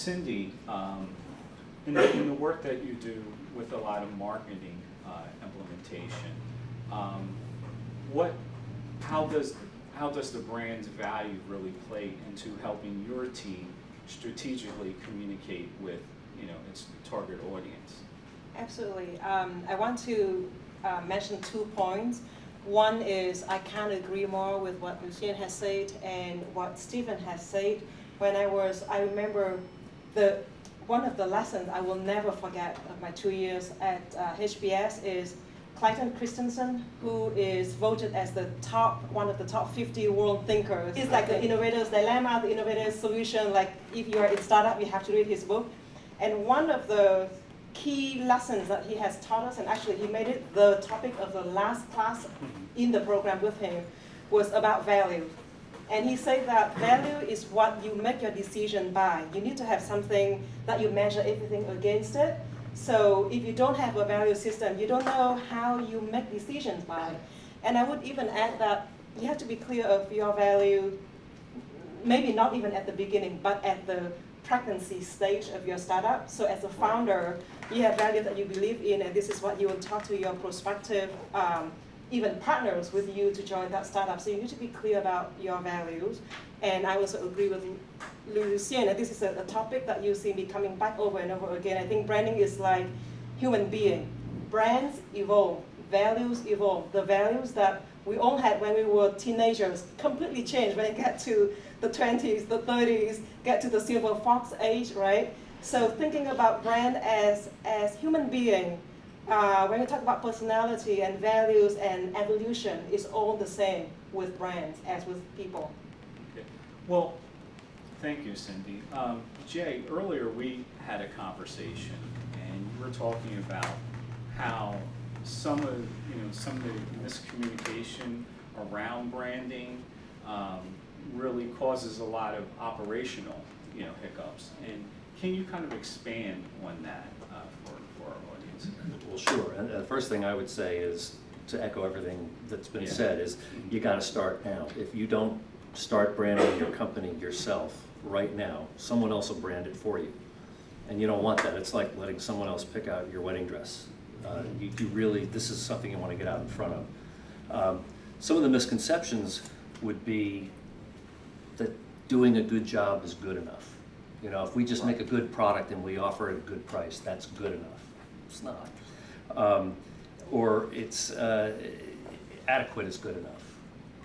Cindy, in the work that you do with a lot of marketing implementation, how does the brand's value really play into helping your team strategically communicate with its target audience? Absolutely. I want to mention 2 points. One is I can't agree more with what Lucien has said and what Stephen has said. I remember one of the lessons I will never forget of my 2 years at HBS is Clayton Christensen, who is voted as one of the top 50 world thinkers. He's like the innovator's dilemma, the innovator's solution. Like if you are in startup, you have to read his book. And one of the key lessons that he has taught us, and actually he made it the topic of the last class in the program with him, was about value. And he said that value is what you make your decision by. You need to have something that you measure everything against it. So if you don't have a value system, you don't know how you make decisions by. And I would even add that you have to be clear of your value, maybe not even at the beginning, but at the pregnancy stage of your startup. So as a founder, you have value that you believe in, and this is what you will talk to your prospective even partners with you to join that startup. So you need to be clear about your values. And I also agree with Lucien, and this is a topic that you see me coming back over and over again. I think branding is like human being. Brands evolve, values evolve. The values that we all had when we were teenagers completely changed when it got to the 20s, the 30s, get to the silver fox age, right? So thinking about brand as human being, when we talk about personality and values and evolution, it's all the same with brands as with people. Okay. Well, thank you, Cindy. Jay, earlier we had a conversation, and you were talking about how some of the miscommunication around branding really causes a lot of operational hiccups. And can you kind of expand on that for our audience? Well, sure. And the first thing I would say is, to echo everything that's been said, is you got to start now. If you don't start branding your company yourself right now, someone else will brand it for you. And you don't want that. It's like letting someone else pick out your wedding dress. You really, this is something you want to get out in front of. Some of the misconceptions would be that doing a good job is good enough. If we just make a good product and we offer it at a good price, that's good enough. It's not. Or it's adequate is good enough.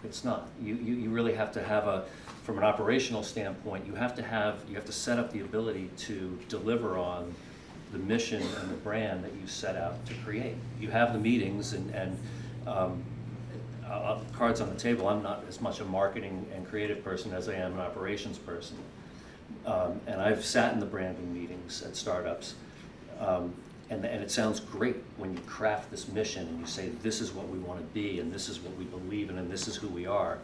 It's not. You really have to have from an operational standpoint, you have to set up the ability to deliver on the mission and the brand that you set out to create. You have the meetings and cards on the table. I'm not as much a marketing and creative person as I am an operations person. And I've sat in the branding meetings at startups, and it sounds great when you craft this mission and you say, this is what we want to be, and this is what we believe in, and this is who we are.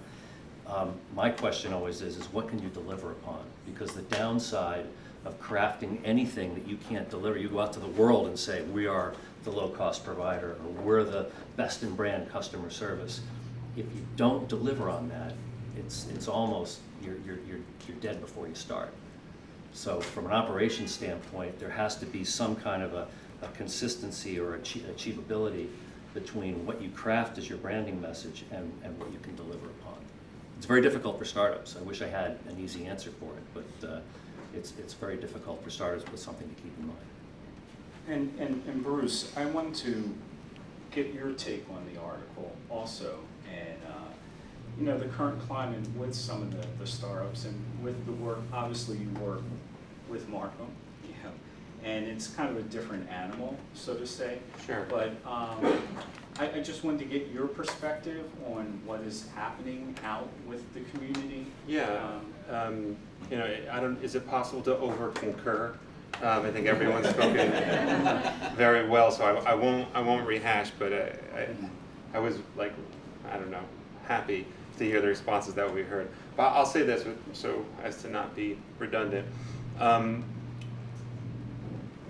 My question always is what can you deliver upon? Because the downside of crafting anything that you can't deliver, you go out to the world and say, we are the low-cost provider, or we're the best in brand customer service. If you don't deliver on that, it's almost, you're dead before you start. So from an operations standpoint, there has to be some kind of a consistency or achievability between what you craft as your branding message and what you can deliver upon. It's very difficult for startups. I wish I had an easy answer for it, but it's very difficult for startups, but something to keep in mind. And Bruce, I want to get your take on the article also, and the current climate with some of the startups and with the work. Obviously, you work with Marcum, and it's kind of a different animal, so to say. Sure. But I just wanted to get your perspective on what is happening out with the community. Yeah. Is it possible to over-concur? I think everyone's spoken very well, so I won't rehash. But I was happy to hear the responses that we heard. But I'll say this, so as to not be redundant.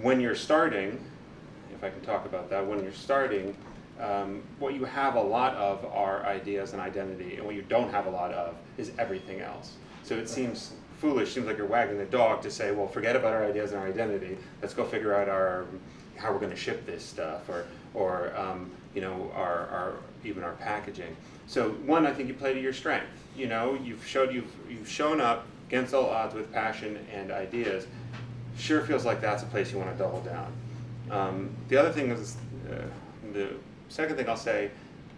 When you're starting, if I can talk about that, when you're starting, what you have a lot of are ideas and identity, and what you don't have a lot of is everything else. So it seems foolish, seems like you're wagging the dog to say, well, forget about our ideas and our identity. Let's go figure out how we're going to ship this stuff, or you know, even our packaging. So one, I think you play to your strength. You know, you've shown up against all odds with passion and ideas. Sure feels like that's a place you want to double down. The other thing is, the second thing I'll say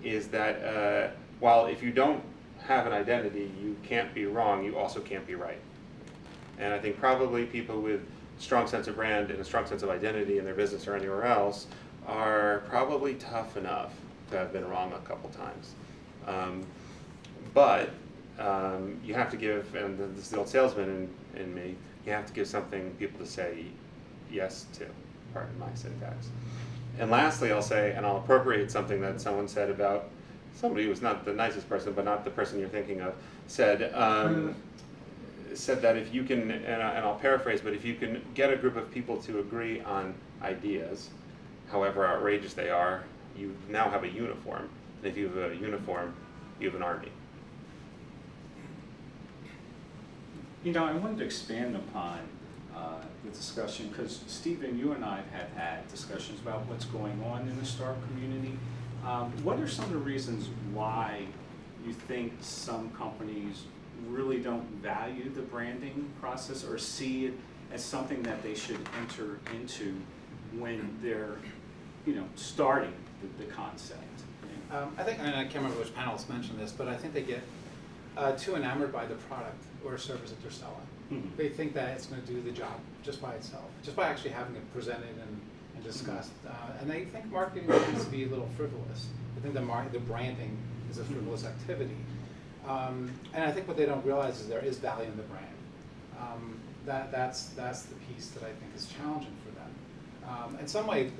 is that while if you don't have an identity, you can't be wrong, you also can't be right. And I think probably people with a strong sense of brand and a strong sense of identity in their business or anywhere else are probably tough enough to have been wrong a couple times. But you have to give, and this is the old salesman in me, you have to give something people to say yes to, pardon my syntax. And lastly, I'll say, and I'll appropriate something that someone said about somebody who was not the nicest person, but not the person you're thinking of, said that if you can, and I'll paraphrase, but if you can get a group of people to agree on ideas, however outrageous they are, you now have a uniform. And if you have a uniform, you have an army. You know, I wanted to expand upon the discussion, because Stephen, you and I have had discussions about what's going on in the startup community. What are some of the reasons why you think some companies really don't value the branding process or see it as something that they should enter into when they're, you know, starting the concept? I think, and I can't remember which panelists mentioned this, but I think they get too enamored by the product or service that they're selling. Mm-hmm. They think that it's going to do the job just by itself, just by actually having it presented and discussed. And they think marketing needs to be a little frivolous. They think the branding is a frivolous activity. And I think what they don't realize is there is value in the brand. That's the piece that I think is challenging for them. In some way,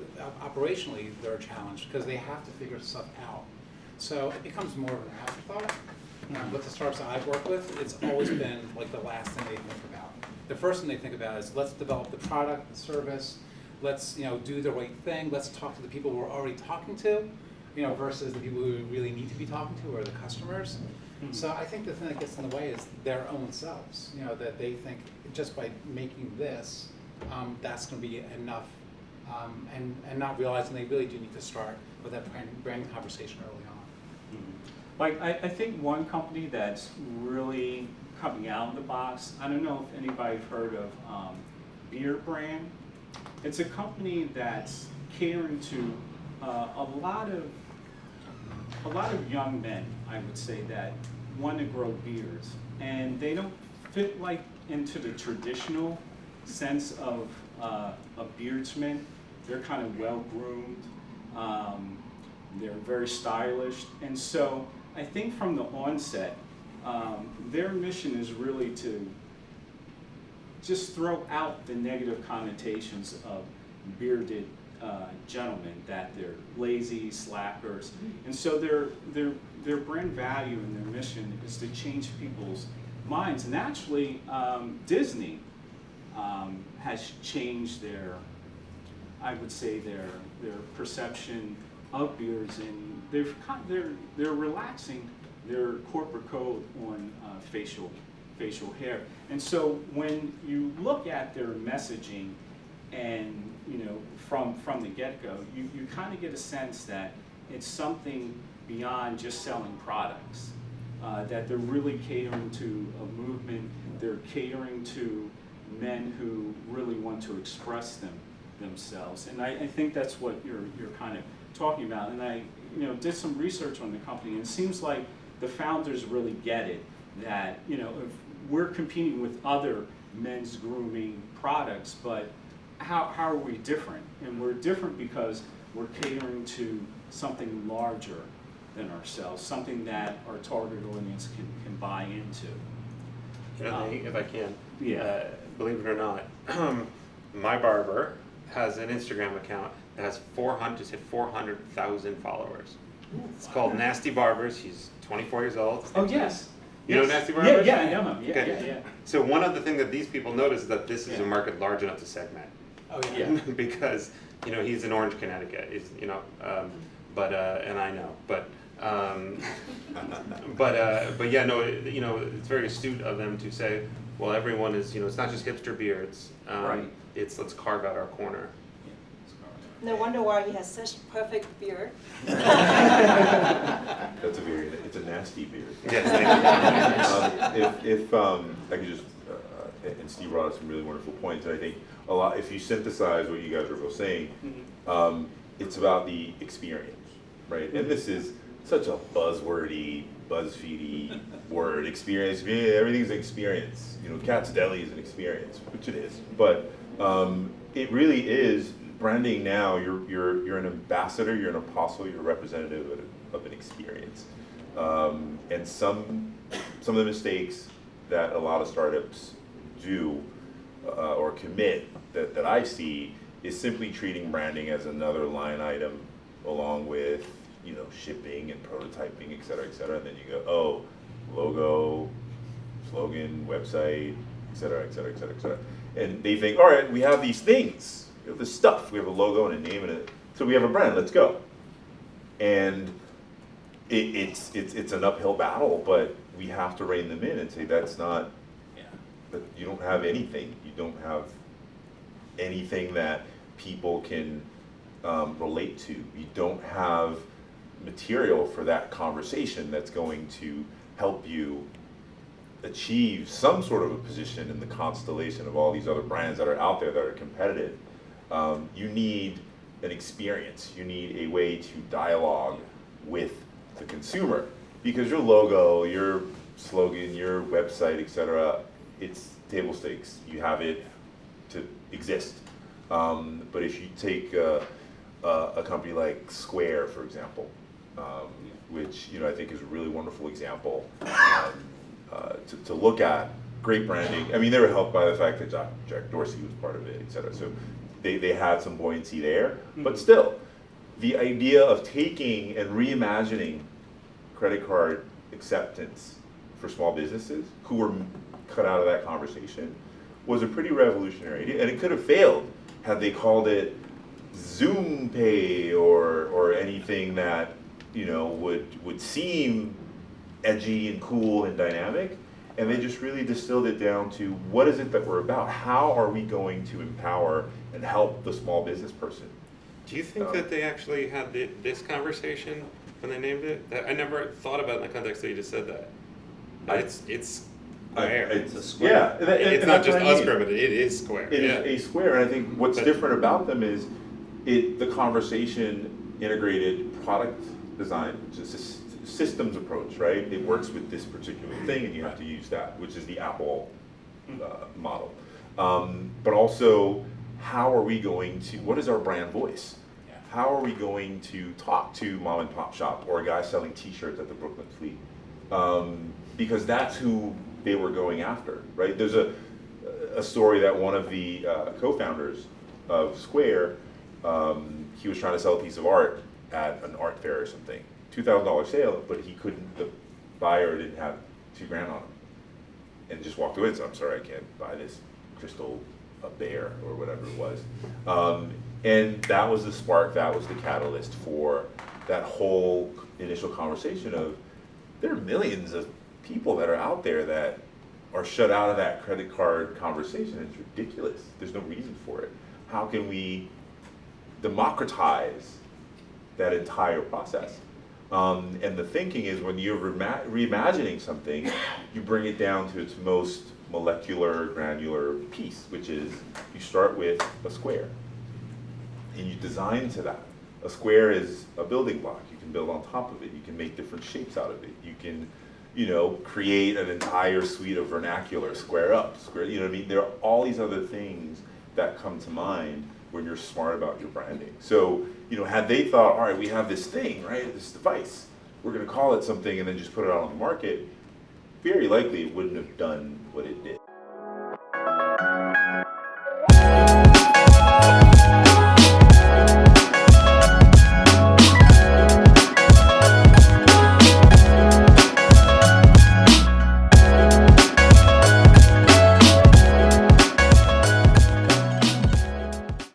operationally, they're challenged because they have to figure stuff out. So it becomes more of an afterthought. With the startups that I've worked with, it's always been like the last thing they think about. The first thing they think about is let's develop the product, the service. Let's do the right thing. Let's talk to the people we're already talking to, versus the people who we really need to be talking to, or the customers. Mm-hmm. So I think the thing that gets in the way is their own selves. That they think just by making this, that's going to be enough, and not realizing they really do need to start with that brand conversation early on. Mm-hmm. Like, I think one company that's really coming out of the box, I don't know if anybody's heard of Beer Brand. It's a company that's catering to a lot of young men, I would say, that want to grow beards. And they don't fit like into the traditional sense of beardsmen. They're kind of well-groomed. They're very stylish. And so I think from the onset, their mission is really to just throw out the negative connotations of bearded gentlemen, that they're lazy, slackers. And so their brand value and their mission is to change people's minds. And actually, Disney has changed their, I would say, their perception of beards, and they're relaxing their corporate code on facial hair. And so when you look at their messaging, and from the get-go, you kind of get a sense that it's something beyond just selling products. That they're really catering to a movement. They're catering to men who really want to express themselves. And I think that's what you're kind of talking about. And I did some research on the company, and it seems like the founders really get it, that if we're competing with other men's grooming products, but how are we different? And we're different because we're catering to something larger than ourselves, something that our target audience can buy into. If I can, yeah. Believe it or not, my barber has an Instagram account that has 400,000 followers. It's called Nasty Barbers. He's 24 years old. Oh, yes. You know Nasty Barbers? Yeah, I know him. Yeah, okay. yeah. So one of the things that these people notice is that this is a market large enough to segment. Oh yeah. Because he's in Orange, Connecticut. He's and I know, but yeah, no, it's very astute of them to say well, everyone is, it's not just hipster beer, Right. it's let's carve out our corner. No wonder why he has such perfect beard. That's it's a nasty beer. Yes, thank you. If I could just, and Steve brought up some really wonderful points, and I think a lot, if you synthesize what you guys are both saying, it's about the experience, right? And this is such a buzzwordy, BuzzFeedy word, experience. Yeah, everything's an experience. Cat's Deli is an experience, which it is. But it really is branding now. You're an ambassador, you're an apostle, you're a representative of an experience. And some of the mistakes that a lot of startups do or commit that I see is simply treating branding as another line item along with shipping and prototyping, et cetera, and then you go, oh, logo, slogan, website, et cetera, et cetera, et cetera, et cetera. And they think, all right, we have these things, we have this stuff, we have a logo and a name and so we have a brand, let's go. And it's an uphill battle, but we have to rein them in and say that's not, that you don't have anything. You don't have anything that people can relate to. You don't have material for that conversation that's going to help you achieve some sort of a position in the constellation of all these other brands that are out there that are competitive. You need an experience. You need a way to dialogue with the consumer, because your logo, your slogan, your website, etc., it's table stakes. You have it to exist. But if you take a company like Square, for example, which I think is a really wonderful example to look at, great branding. I mean, they were helped by the fact that Jack Dorsey was part of it, et cetera. So they had some buoyancy there. But still, the idea of taking and reimagining credit card acceptance for small businesses who were cut out of that conversation was a pretty revolutionary idea. And it could have failed had they called it Zoom Pay or anything that would seem edgy and cool and dynamic. And they just really distilled it down to what is it that we're about? How are we going to empower and help the small business person? Do you think that they actually had this conversation when they named it? I never thought about it in the context that you just said that. It's square. It's a square. Yeah, it's not just us square, but it is square. It is a square, and I think what's different about them is the conversation integrated product design, which is a systems approach, right? It works with this particular thing, and you have to use that, which is the Apple model. But also, how are we going to? What is our brand voice? How are we going to talk to mom and pop shop or a guy selling T-shirts at the Brooklyn Fleet? Because that's who they were going after, right? There's a story that one of the co-founders of Square, he was trying to sell a piece of art at an art fair or something, $2,000 sale, but he couldn't. The buyer didn't have $2,000 on him, and just walked away and said, "I'm sorry, I can't buy this crystal bear or whatever it was." And that was the spark, that was the catalyst for that whole initial conversation of there are millions of people that are out there that are shut out of that credit card conversation. It's ridiculous. There's no reason for it. How can we democratize that entire process? And the thinking is when you're reimagining something, you bring it down to its most molecular, granular piece, which is you start with a square. And you design to that. A square is a building block. You can build on top of it. You can make different shapes out of it. You can, create an entire suite of vernacular, square up, square, what I mean? There are all these other things that come to mind when you're smart about your branding. So, had they thought, all right, we have this thing, right, this device, we're going to call it something and then just put it out on the market, very likely it wouldn't have done what it did.